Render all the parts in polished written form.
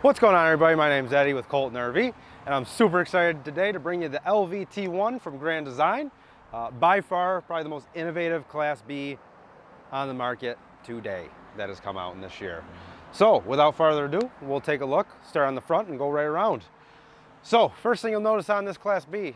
What's going on, everybody? My name's Eddie with Colton RV, and I'm super excited today to bring you the LVT1 from Grand Design. By far, probably the most innovative Class B on the market today that has come out in this year. So, without further ado, we'll take a look, start on the front, and go right around. So, first thing you'll notice on this Class B,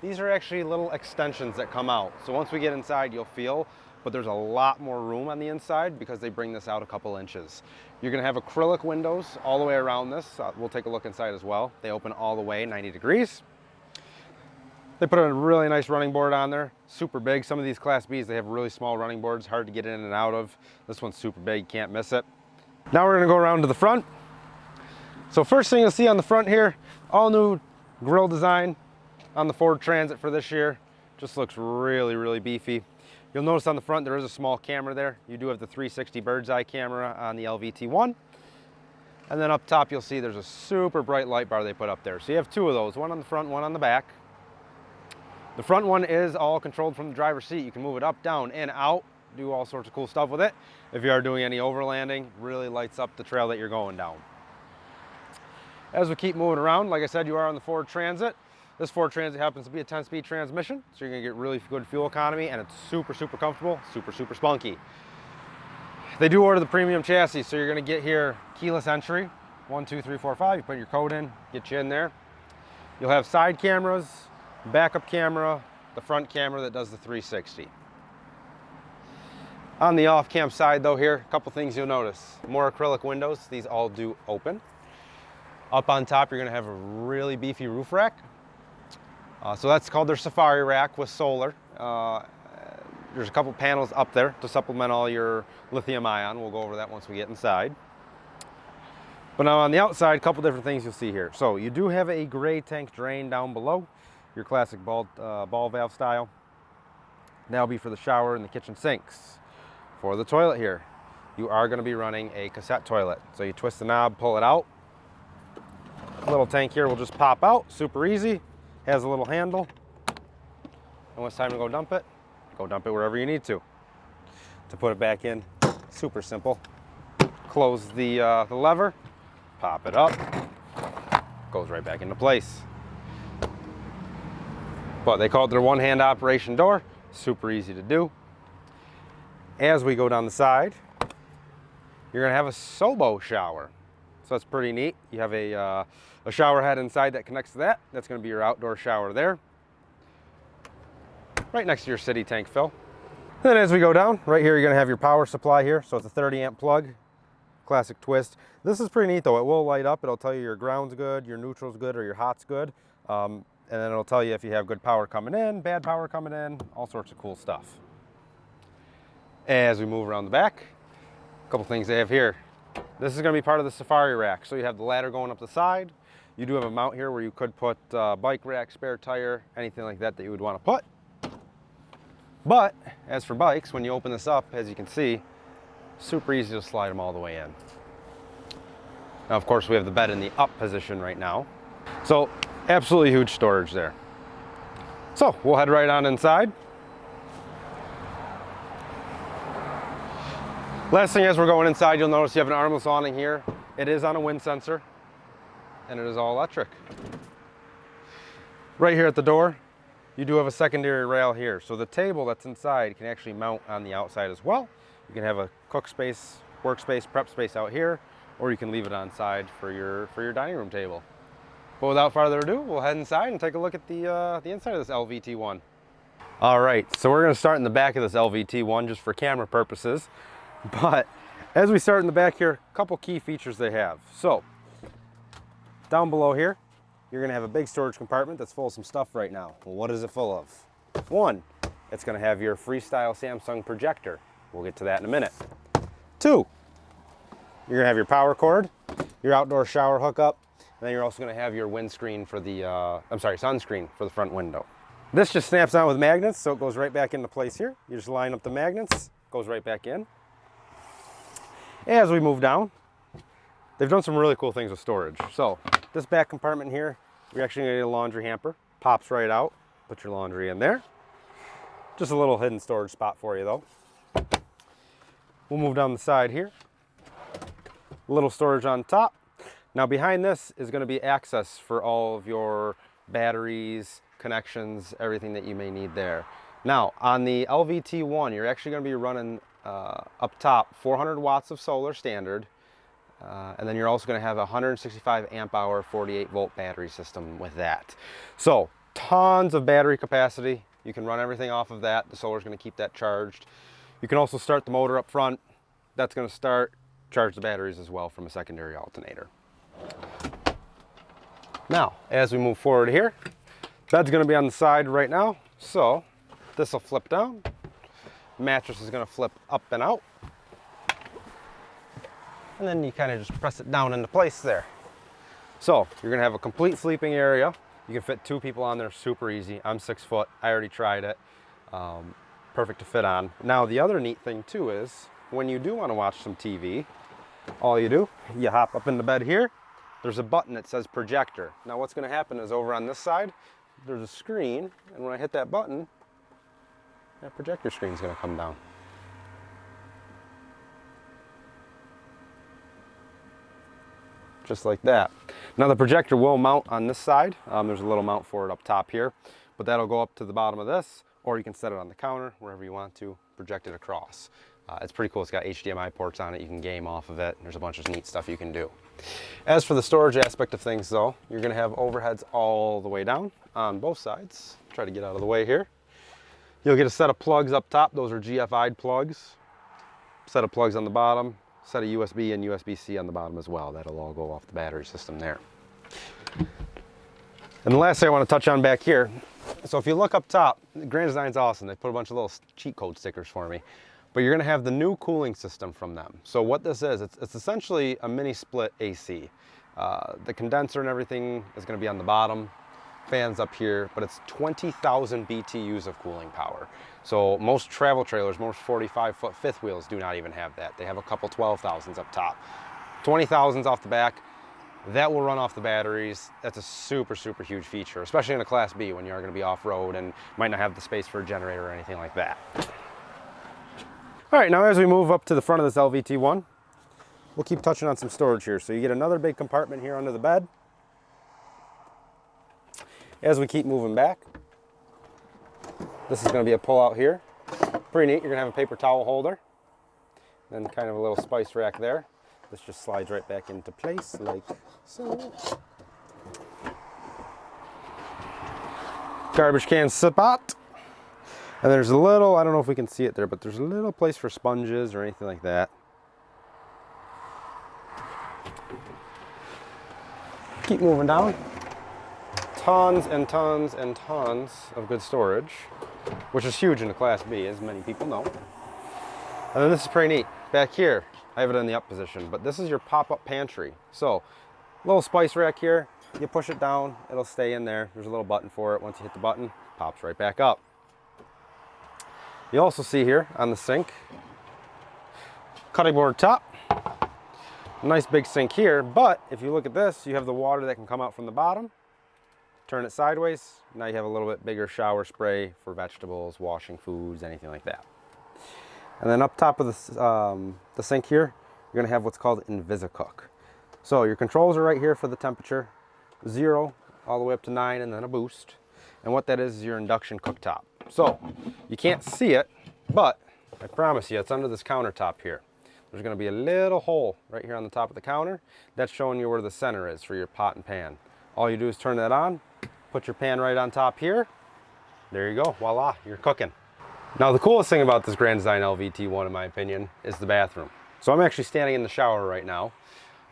these are actually little extensions that come out. So once we get inside, you'll feel, but there's a lot more room on the inside because they bring this out a couple inches. You're gonna have acrylic windows all the way around this. We'll take a look inside as well. They open all the way 90 degrees. They put a really nice running board on there, super big. Some of these Class Bs, they have really small running boards, hard to get in and out of. This one's super big, can't miss it. Now we're gonna go around to the front. So first thing you'll see on the front here, all new grille design on the Ford Transit for this year. Just looks really, really beefy. You'll notice on the front there is a small camera there. You do have the 360 bird's eye camera on the LVT1. And then up top you'll see there's a super bright light bar they put up there. So you have two of those, one on the front, one on the back. The front one is all controlled from the driver's seat. You can move it up, down, in, out, do all sorts of cool stuff with it. If you are doing any overlanding, really lights up the trail that you're going down. As we keep moving around, like I said, you are on the Ford Transit. This Ford Transit happens to be a 10-speed transmission, so you're gonna get really good fuel economy, and it's super, super comfortable, super, super spunky. They do order the premium chassis, so you're gonna get here keyless entry, 1, 2, 3, 4, 5. You put your code in, get you in there. You'll have side cameras, backup camera, the front camera that does the 360. On the off-cam side though here, a couple things you'll notice. More acrylic windows, these all do open. Up on top, you're gonna have a really beefy roof rack. So that's called their Safari Rack with solar. There's a couple panels up there to supplement all your lithium ion. We'll go over that once we get inside. But now on the outside, a couple different things you'll see here. So you do have a gray tank drain down below, your classic ball valve style. That'll be for the shower and the kitchen sinks. For the toilet here, you are gonna be running a cassette toilet. So you twist the knob, pull it out. Little tank here will just pop out, super easy. Has a little handle, and when it's time to go dump it wherever you need to. To put it back in, super simple. Close the lever, pop it up, goes right back into place. But they call it their one-hand operation door, super easy to do. As we go down the side, you're gonna have a Sobo shower. So that's pretty neat. You have a shower head inside that connects to that. That's gonna be your outdoor shower there. Right next to your city tank fill. Then as we go down, right here, you're gonna have your power supply here. So it's a 30 amp plug, classic twist. This is pretty neat though. It will light up. It'll tell you your ground's good, your neutral's good, or your hot's good. And then it'll tell you if you have good power coming in, bad power coming in, all sorts of cool stuff. As we move around the back, a couple things they have here. This is going to be part of the Safari Rack. So you have the ladder going up the side. You do have a mount here where you could put bike rack, spare tire, anything like that that you would want to put. But as for bikes, when you open this up, as you can see, super easy to slide them all the way in. Now, of course, we have the bed in the up position right now. So absolutely huge storage there. So we'll head right on inside. Last thing as we're going inside, you'll notice you have an armless awning here. It is on a wind sensor, and it is all electric. Right here at the door, you do have a secondary rail here. So the table that's inside can actually mount on the outside as well. You can have a cook space, workspace, prep space out here, or you can leave it on side for your dining room table. But without further ado, we'll head inside and take a look at the inside of this LVT1. All right, so we're gonna start in the back of this LVT1 just for camera purposes. But as we start in the back here, a couple key features they have. So down below here, you're gonna have a big storage compartment that's full of some stuff right now. Well, what is it full of? One, it's gonna have your freestyle Samsung projector. We'll get to that in a minute. Two, you're gonna have your power cord, your outdoor shower hookup, and then you're also gonna have your windscreen for the, sunscreen for the front window. This just snaps on with magnets, so it goes right back into place here. You just line up the magnets, goes right back in. As we move down, they've done some really cool things with storage. So this back compartment here, you're actually gonna get a laundry hamper. Pops right out, put your laundry in there. Just a little hidden storage spot for you though. We'll move down the side here. A little storage on top, Now behind this is going to be access for all of your batteries, connections, everything that you may need there. Now on the LVT1, you're actually going to be running up top 400 watts of solar standard, and then you're also going to have a 165 amp hour 48 volt battery system with that. So tons of battery capacity. You can run everything off of that. The solar is going to keep that charged. You can also start the motor up front. That's going to charge the batteries as well from a secondary alternator. Now, as we move forward here, bed's going to be on the side right now, so this will flip down. Mattress is going to flip up and out. And then you kind of just press it down into place there. So you're going to have a complete sleeping area. You can fit 2 people on there super easy. I'm 6 foot. I already tried it. Perfect to fit on. Now the other neat thing too is when you do want to watch some TV, all you do, you hop up in the bed here. There's a button that says projector. Now what's going to happen is over on this side, there's a screen, and when I hit that button, that projector screen is going to come down. Just like that. Now the projector will mount on this side. There's a little mount for it up top here, but that'll go up to the bottom of this, or you can set it on the counter, wherever you want to, project it across. It's pretty cool. It's got HDMI ports on it. You can game off of it. There's a bunch of neat stuff you can do. As for the storage aspect of things though, you're going to have overheads all the way down on both sides. Try to get out of the way here. You'll get a set of plugs up top. Those are GFI'd plugs. Set of plugs on the bottom. Set of USB and USB-C on the bottom as well. That'll all go off the battery system there. And the last thing I want to touch on back here. So if you look up top, Grand Design's awesome. They put a bunch of little cheat code stickers for me. But you're going to have the new cooling system from them. So what this is, it's essentially a mini split AC. The condenser and everything is going to be on the bottom, fans up here, but it's 20,000 BTUs of cooling power. So most travel trailers, most 45-foot fifth wheels do not even have that. They have a couple 12,000s up top. 20,000s off the back, that will run off the batteries. That's a super, super huge feature, especially in a Class B when you are going to be off-road and might not have the space for a generator or anything like that. All right, now as we move up to the front of this LVT1, we'll keep touching on some storage here. So you get another big compartment here under the bed. As we keep moving back, this is going to be a pull-out here. Pretty neat. You're going to have a paper towel holder, then kind of a little spice rack there. This just slides right back into place like so. Garbage can spot. And there's a little, I don't know if we can see it there, but there's a little place for sponges or anything like that. Keep moving down. Tons and tons and tons of good storage, which is huge in a Class B, as many people know. And then this is pretty neat. Back here, I have it in the up position, but this is your pop-up pantry. So, little spice rack here. You push it down, it'll stay in there. There's a little button for it. Once you hit the button, pops right back up. You also see here on the sink, cutting board top, nice big sink here, but if you look at this, you have the water that can come out from the bottom, turn it sideways, now you have a little bit bigger shower spray for vegetables, washing foods, anything like that. And then up top of the sink here, you're gonna have what's called InvisiCook. So your controls are right here for the temperature, 0 all the way up to 9 and then a boost. And what that is your induction cooktop. So you can't see it, but I promise you it's under this countertop here. There's going to be a little hole right here on the top of the counter. That's showing you where the center is for your pot and pan. All you do is turn that on, put your pan right on top here. There you go, voila, you're cooking. Now the coolest thing about this Grand Design LVT1 in my opinion is the bathroom. So I'm actually standing in the shower right now.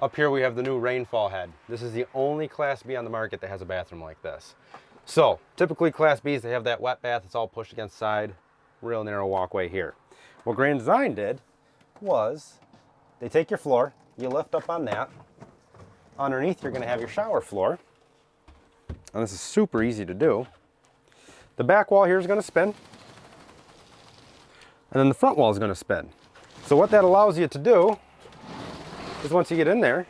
Up here we have the new rainfall head. This is the only Class B on the market that has a bathroom like this. So typically Class Bs, they have that wet bath, it's all pushed against the side, real narrow walkway here. What Grand Design did was they take your floor, you lift up on that, underneath you're going to have your shower floor, and this is super easy to do. The back wall here is going to spin, and then the front wall is going to spin. So what that allows you to do is once you get in there,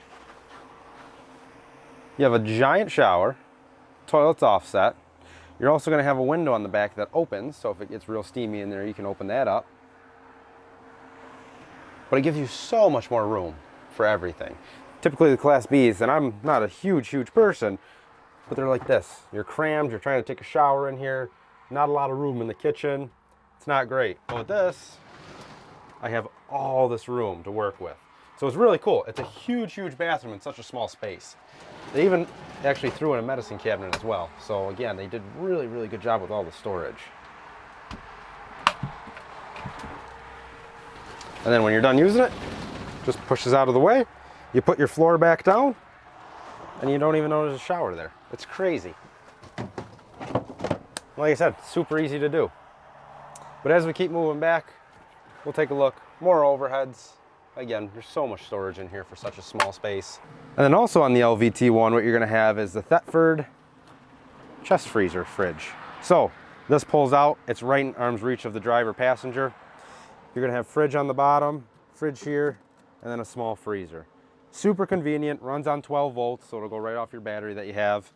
you have a giant shower, toilet's offset. You're also going to have a window on the back that opens, so if it gets real steamy in there, you can open that up. But it gives you so much more room for everything. typically the Class Bs, and I'm not a huge person, but they're like this. You're crammed, you're trying to take a shower in here, not a lot of room in the kitchen. It's not great. But with this, I have all this room to work with. So it's really cool. It's a huge bathroom in such a small space. They even actually threw in a medicine cabinet as well. So again, they did really good job with all the storage. And then when you're done using it, just pushes out of the way. You put your floor back down, and you don't even know there's a shower there. It's crazy. Like I said, super easy to do. But as we keep moving back, we'll take a look. More overheads. Again, there's so much storage in here for such a small space. And then also on the LVT1, what you're gonna have is the Thetford chest freezer fridge. So this pulls out, it's right in arm's reach of the driver passenger. You're gonna have fridge on the bottom, fridge here, and then a small freezer. Super convenient, runs on 12 volts, so it'll go right off your battery that you have.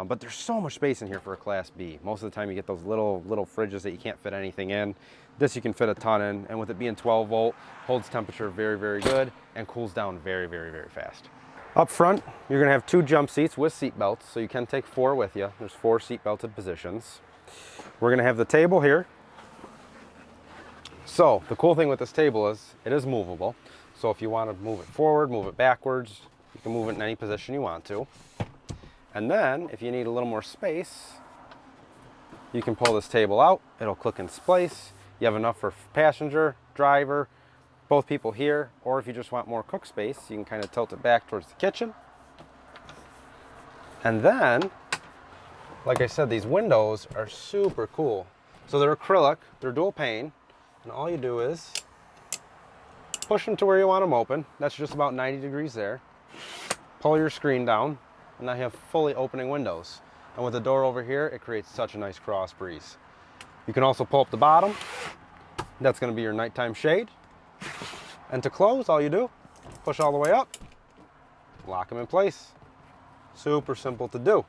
But there's so much space in here for a Class B. Most of the time you get those little fridges that you can't fit anything in. This you can fit a ton in, and with it being 12 volt, holds temperature very good, and cools down very fast. Up front, you're gonna have 2 jump seats with seat belts, so you can take 4 with you. There's 4 seat belted positions. We're gonna have the table here. So the cool thing with this table is it is movable. So if you want to move it forward, move it backwards, you can move it in any position you want to. And then if you need a little more space, you can pull this table out. It'll click in place. You have enough for passenger, driver, both people here, or if you just want more cook space, you can kind of tilt it back towards the kitchen. And then, like I said, these windows are super cool. So they're acrylic, they're dual pane, and all you do is push them to where you want them open. That's just about 90 degrees there. Pull your screen down, and now you have fully opening windows. And with the door over here, it creates such a nice cross breeze. You can also pull up the bottom. That's gonna be your nighttime shade. And to close, all you do, push all the way up, lock them in place. Super simple to do.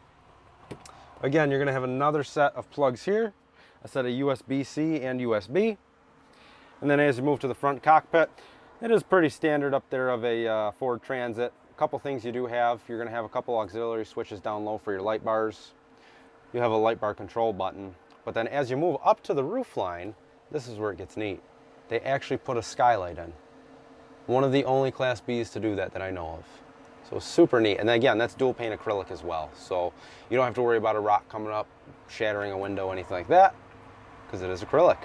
Again, you're gonna have another set of plugs here, a set of USB-C and USB. And then as you move to the front cockpit, it is pretty standard up there of a Ford Transit. A couple things you do have, you're gonna have a couple auxiliary switches down low for your light bars. You have a light bar control button. But then as you move up to the roof line, this is where it gets neat. They actually put a skylight in. One of the only Class Bs to do that I know of. So super neat. And then again, that's dual pane acrylic as well. So you don't have to worry about a rock coming up, shattering a window, anything like that, because it is acrylic.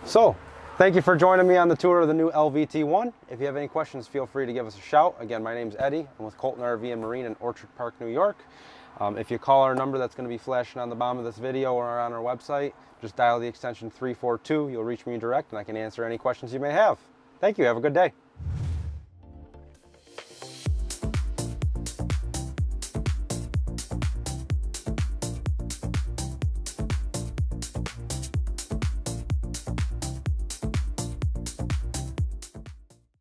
So, thank you for joining me on the tour of the new LVT1. If you have any questions, feel free to give us a shout. Again, my name's Eddie. I'm with Colton RV and Marine in Orchard Park, New York. If you call our number that's going to be flashing on the bottom of this video or on our website, just dial the extension 342. You'll reach me direct and I can answer any questions you may have. Thank you. Have a good day.